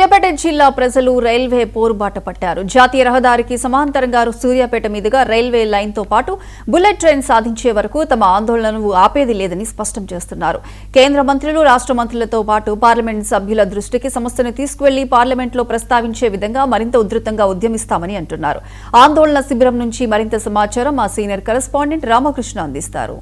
సూర్యాపేట జిల్లా ప్రజలు రైల్వే పోరుబాట పట్టారు. జాతీయ రహదారికి సమాంతరంగా సూర్యాపేట మీదుగా రైల్వే లైన్ తో పాటు బుల్లెట్ ట్రైన్ సాధించే వరకు తమ ఆందోళనను ఆపేది లేదని స్పష్టం చేస్తున్నారు. కేంద్ర మంత్రులు, రాష్ట్ర మంత్రులతో పాటు పార్లమెంట్ సభ్యుల దృష్టికి సమస్యను తీసుకువెళ్లి పార్లమెంట్లో ప్రస్తావించే విధంగా మరింత ఉధృతంగా ఉద్యమిస్తామని అంటున్నారు. ఆందోళన శిబిరం నుంచి మరింత సమాచారం మా సీనియర్ కరెస్పాండెంట్ రామకృష్ణ అందిస్తారు.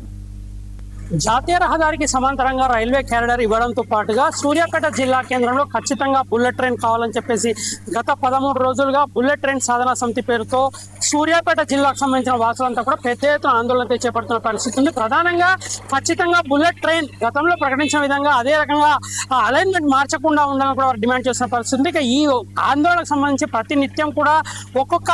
జాతీయ రహదారికి సమాంతరంగా రైల్వే కారిడార్ ఇవ్వడంతో పాటుగా సూర్యాపేట జిల్లా కేంద్రంలో ఖచ్చితంగా బుల్లెట్ ట్రైన్ కావాలని చెప్పేసి గత 13 రోజులుగా బుల్లెట్ ట్రైన్ సాధనా సమితి పేరుతో సూర్యాపేట జిల్లాకు సంబంధించిన వాసులంతా కూడా పెద్ద ఎత్తున ఆందోళన చేపడుతున్న పరిస్థితి ఉంది. ప్రధానంగా ఖచ్చితంగా బుల్లెట్ ట్రైన్ గతంలో ప్రకటించిన విధంగా అదే రకంగా అలైన్మెంట్ మార్చకుండా ఉండాలని కూడా వారు డిమాండ్ చేసిన పరిస్థితి ఉంది. ఇక ఈ ఆందోళనకు సంబంధించి ప్రతి నిత్యం కూడా ఒక్కొక్క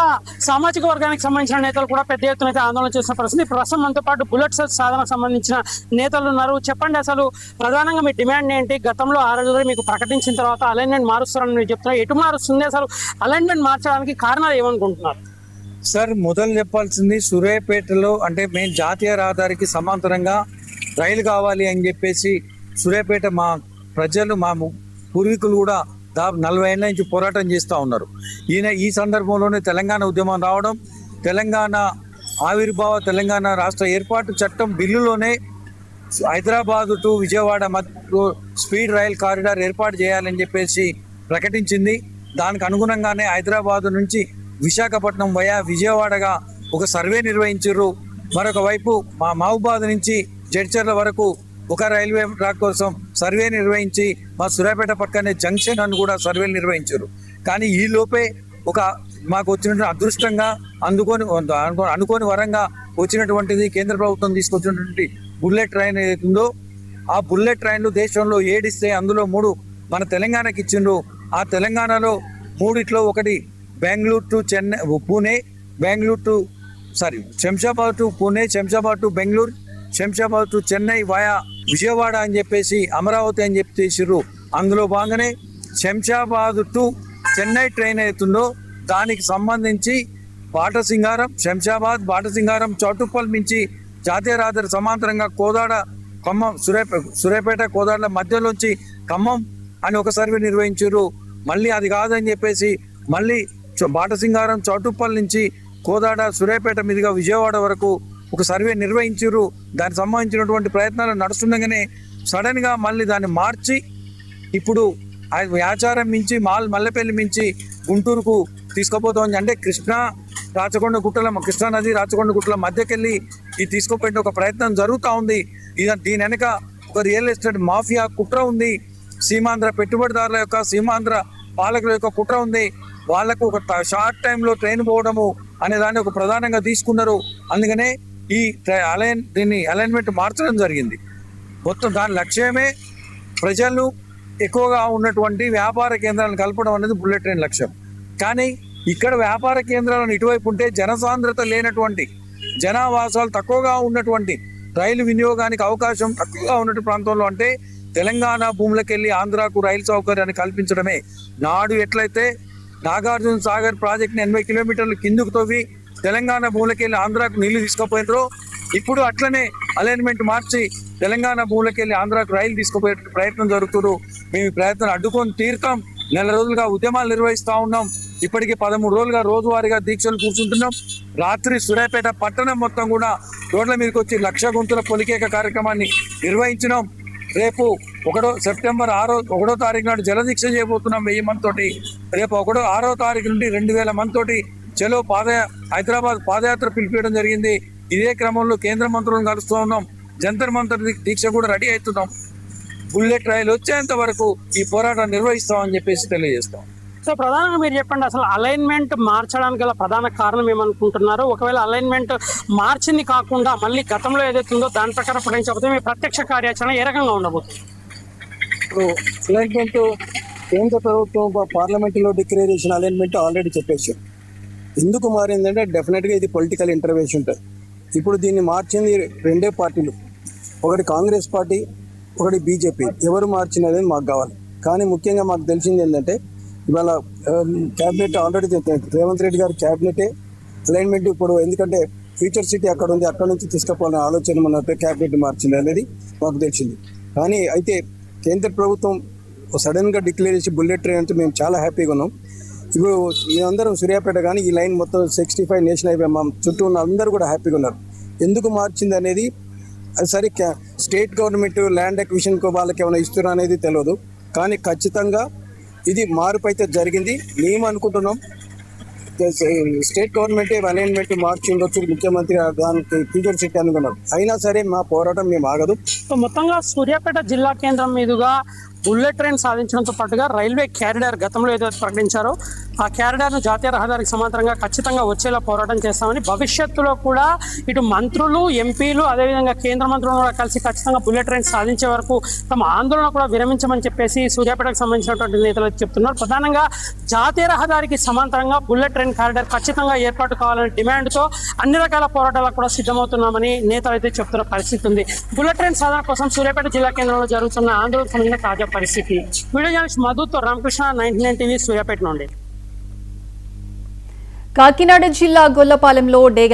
సామాజిక వర్గానికి సంబంధించిన నేతలు కూడా పెద్ద ఎత్తున అయితే ఆందోళన చేసిన పరిస్థితి. ప్రస్తుతం మనతో పాటు బుల్లెట్ సాధనకు సంబంధించిన నేతలు ఉన్నారు. చెప్పండి, అసలు ప్రధానంగా మీ డిమాండ్ ఏంటి? గతంలో 6 రోజులు మీకు ప్రకటించిన తర్వాత అలైన్మెంట్ మారుస్తారని మీరు చెప్తున్నారు. ఎటు మారుస్తుంది? అసలు అలైన్మెంట్ మార్చడానికి కారణాలు ఏమనుకుంటున్నారు? సార్, మొదలు చెప్పాల్సింది సూర్యాపేటలో అంటే మేము జాతీయ రహదారికి సమాంతరంగా రైలు కావాలి అని చెప్పేసి సూర్యాపేట మా ప్రజలు, మా పూర్వీకులు కూడా దాదాపు 40 ఏళ్ళ నుంచి పోరాటం చేస్తూ ఉన్నారు. ఈ సందర్భంలోనే తెలంగాణ ఉద్యమం రావడం, తెలంగాణ ఆవిర్భావ, తెలంగాణ రాష్ట్ర ఏర్పాటు చట్టం బిల్లులోనే హైదరాబాద్ టు విజయవాడ మధ్య స్పీడ్ రైల్ కారిడార్ ఏర్పాటు చేయాలని చెప్పేసి ప్రకటించింది. దానికి అనుగుణంగానే హైదరాబాద్ నుంచి విశాఖపట్నం వయా విజయవాడగా ఒక సర్వే నిర్వహించారు. మరొక వైపు మా మహబూబాద్ నుంచి జడ్చర్ల వరకు ఒక రైల్వే ట్రాక్ కోసం సర్వే నిర్వహించి మా సూర్యాపేట పక్కనే జంక్షన్ అని కూడా సర్వేలు నిర్వహించారు. కానీ ఈ లోపే మాకు వచ్చినటువంటి అదృష్టంగా అనుకోని వరంగా వచ్చినటువంటిది కేంద్ర ప్రభుత్వం తీసుకొచ్చినటువంటి బుల్లెట్ ట్రైన్ ఏదైతుందో ఆ బుల్లెట్ ట్రైన్లు దేశంలో 7 ఇస్తే అందులో 3 మన తెలంగాణకి ఇచ్చిండ్రు. ఆ తెలంగాణలో 3 ఒకటి Bengaluru to Chennai, Pune, Shamshabad to Pune, Shamshabad to Bengaluru, Shamshabad to Chennai via Vijayawada అని చెప్పేసి అమరావతి అని చెప్పి చేసిర్రు. అందులో భాగంగానే శంషాబాద్ టు చెన్నై ట్రైన్ అవుతుందో దానికి సంబంధించి శంషాబాద్, బాటసింగారం, చౌటుప్పల్ నుంచి జాతీయ రహదారి సమాంతరంగా కోదాడ, ఖమ్మం, సూర్యాపేట కోదాడల మధ్యలోంచి ఖమ్మం అని ఒక సర్వే నిర్వహించారు. మళ్ళీ అది కాదని చెప్పేసి మళ్ళీ బాటసింగారం, చౌటుప్పల్ నుంచి కోదాడ, సూర్యాపేట మీదుగా విజయవాడ వరకు ఒక సర్వే నిర్వహించారు. దానికి సంబంధించినటువంటి ప్రయత్నాలు నడుస్తుండగానే సడన్గా మళ్ళీ దాన్ని మార్చి ఇప్పుడు యాచారం మించి మల్లెపల్లి మించి గుంటూరుకు తీసుకుపోతామని, అంటే కృష్ణా నది రాచకొండ గుట్టల మధ్యకెళ్ళి ఇది తీసుకుపోయిన ఒక ప్రయత్నం జరుగుతూ ఉంది. దీని వెనక ఒక రియల్ ఎస్టేట్ మాఫియా కుట్ర ఉంది. సీమాంధ్ర పెట్టుబడిదారుల యొక్క, సీమాంధ్ర పాలకుల యొక్క కుట్ర ఉంది. వాళ్లకు ఒక షార్ట్ టైంలో ట్రైన్ పోవడము అనే దాన్ని ఒక ప్రధానంగా తీసుకున్నారు. అందుకనే దీన్ని అలైన్మెంట్ మార్చడం జరిగింది. మొత్తం దాని లక్ష్యమే ప్రజలు ఎక్కువగా ఉన్నటువంటి వ్యాపార కేంద్రాలను కలపడం అనేది బుల్లెట్ ట్రైన్ లక్ష్యం. కానీ ఇక్కడ వ్యాపార కేంద్రాలను ఇటువైపు ఉంటే జనసాంద్రత లేనటువంటి, జనావాసాలు తక్కువగా ఉన్నటువంటి, రైలు వినియోగానికి అవకాశం తక్కువగా ఉన్నటువంటి ప్రాంతంలో అంటే తెలంగాణ భూములకు వెళ్ళి ఆంధ్రాకు రైలు సౌకర్యాన్ని కల్పించడమే. నాడు ఎట్లయితే నాగార్జున సాగర్ ప్రాజెక్ట్ని 80 కిలోమీటర్లు కిందుకు తవ్వి తెలంగాణ భూములకు వెళ్ళి ఆంధ్రాకు నీళ్లు తీసుకుపోయినారో ఇప్పుడు అట్లనే అలైన్మెంట్ మార్చి తెలంగాణ భూములకు వెళ్ళి ఆంధ్రాకు రైలు తీసుకుపోయే ప్రయత్నం జరుగుతున్నారు. మేము ఈ ప్రయత్నం అడ్డుకొని తీరుతాం. 4 రోజులుగా ఉద్యమాలు నిర్వహిస్తూ ఉన్నాం. ఇప్పటికీ 13 రోజులుగా రోజువారీగా దీక్షలు కూర్చుంటున్నాం. రాత్రి సూర్యాపేట పట్టణం మొత్తం కూడా రోడ్ల మీదకి వచ్చి 1,00,000 గొంతుల పొలికేక కార్యక్రమాన్ని నిర్వహించినాం. రేపు సెప్టెంబర్ 1వ తారీఖు నాడు జలదీక్ష చేయబోతున్నాం 1000 మంది తోటి. రేపు 6వ తారీఖు నుండి 2000 మంది తోటి చలో హైదరాబాద్ పాదయాత్ర పిలిపించడం జరిగింది. ఇదే క్రమంలో కేంద్ర మంత్రులను కలుస్తూ ఉన్నాం. జంతర్ మంతర్ దీక్ష కూడా రెడీ అవుతున్నాం. బుల్లెట్ రైలు వచ్చేంత వరకు ఈ పోరాటం నిర్వహిస్తామని చెప్పేసి తెలియజేస్తాం. సో ప్రధానంగా మీరు చెప్పండి, అసలు అలైన్మెంట్ మార్చడానికి గల ప్రధాన కారణం ఏమనుకుంటున్నారు? ఒకవేళ అలైన్మెంట్ మార్చింది కాకుండా మళ్ళీ గతంలో ఏదైతుందో దాని ప్రకారం ప్రకటించకపోతే మీ ప్రత్యక్ష కార్యాచరణ ఏ రకంగా ఉండబోతుంది? ఇప్పుడు అలైన్మెంట్ కేంద్ర ప్రభుత్వం పార్లమెంటులో డిక్లేర్ చేసిన అలైన్మెంట్ ఆల్రెడీ చెప్పేసాం. ఎందుకు మారిందంటే డెఫినెట్గా ఇది పొలిటికల్ ఇంటర్వెన్షన్ ఉంటుంది. ఇప్పుడు దీన్ని మార్చింది 2 పార్టీలు, ఒకటి కాంగ్రెస్ పార్టీ, ఒకటి బీజేపీ. ఎవరు మార్చినది మాకు కావాలి. కానీ ముఖ్యంగా మాకు తెలిసింది ఏంటంటే ఇవాళ క్యాబినెట్ ఆల్రెడీ రేవంత్ రెడ్డి గారి క్యాబినెటే అలైన్మెంట్. ఇప్పుడు ఎందుకంటే ఫ్యూచర్ సిటీ అక్కడ ఉంది, అక్కడ నుంచి తీసుకుపోవాలనే ఆలోచన మన క్యాబినెట్ మార్చింది అనేది మాకు తెలిసింది. కానీ అయితే కేంద్ర ప్రభుత్వం సడన్గా డిక్లేర్ చేసి బుల్లెట్ ట్రైన్ అంటే మేము చాలా హ్యాపీగా ఉన్నాం. ఇప్పుడు మేమందరం సూర్యాపేట కానీ ఈ లైన్ మొత్తం 65 నేషనల్ హైవే మా చుట్టూ ఉన్న అందరూ కూడా హ్యాపీగా ఉన్నారు. ఎందుకు మార్చింది అనేది అది సరే స్టేట్ గవర్నమెంట్ ల్యాండ్ అక్విజిషన్కు వాళ్ళకి ఏమైనా ఇస్తున్నా అనేది తెలియదు, కానీ ఖచ్చితంగా ఇది మార్పు అయితే జరిగింది. మేము అనుకుంటున్నాం స్టేట్ గవర్నమెంట్ అలైన్మెంట్ మార్చి ఉండొచ్చు, ముఖ్యమంత్రి దానికి ఫ్యూచర్ సిటీ అనుకున్నారు. అయినా సరే మా పోరాటం మేము ఆగదు. సో మొత్తంగా సూర్యాపేట జిల్లా కేంద్రం మీదుగా బుల్లెట్ ట్రైన్ సాధించడంతో పాటుగా రైల్వే క్యారిడార్ గతంలో ఏదైతే ప్రకటించారో ఆ క్యారిడార్ను జాతీయ రహదారికి సమాంతరంగా ఖచ్చితంగా వచ్చేలా పోరాటం చేస్తామని, భవిష్యత్తులో కూడా ఇటు మంత్రులు, ఎంపీలు, అదేవిధంగా కేంద్ర మంత్రులను కూడా కలిసి ఖచ్చితంగా బుల్లెట్ ట్రైన్ సాధించే వరకు తమ ఆందోళన కూడా విరమించమని చెప్పేసి సూర్యాపేటకు సంబంధించినటువంటి నేతలు చెప్తున్నారు. ప్రధానంగా జాతీయ రహదారికి సమాంతరంగా బుల్లెట్ ట్రైన్ కారిడార్ ఖచ్చితంగా ఏర్పాటు కావాలనే డిమాండ్తో అన్ని రకాల పోరాటాలకు కూడా సిద్ధమవుతున్నామని నేతలు అయితే చెప్తున్న పరిస్థితి ఉంది. బుల్లెట్ ట్రైన్ సాధన కోసం సూర్యాపేట జిల్లా కేంద్రంలో జరుగుతున్న ఆందోళన సంబంధించిన తాజా పరిస్థితి. వీడియో జర్నలిస్ట్ మధుతో రామకృష్ణ, 99 టీవీ, సూర్యాపేట నుండి. కాకినాడ జిల్లా గొల్లపాలెంలో డేగల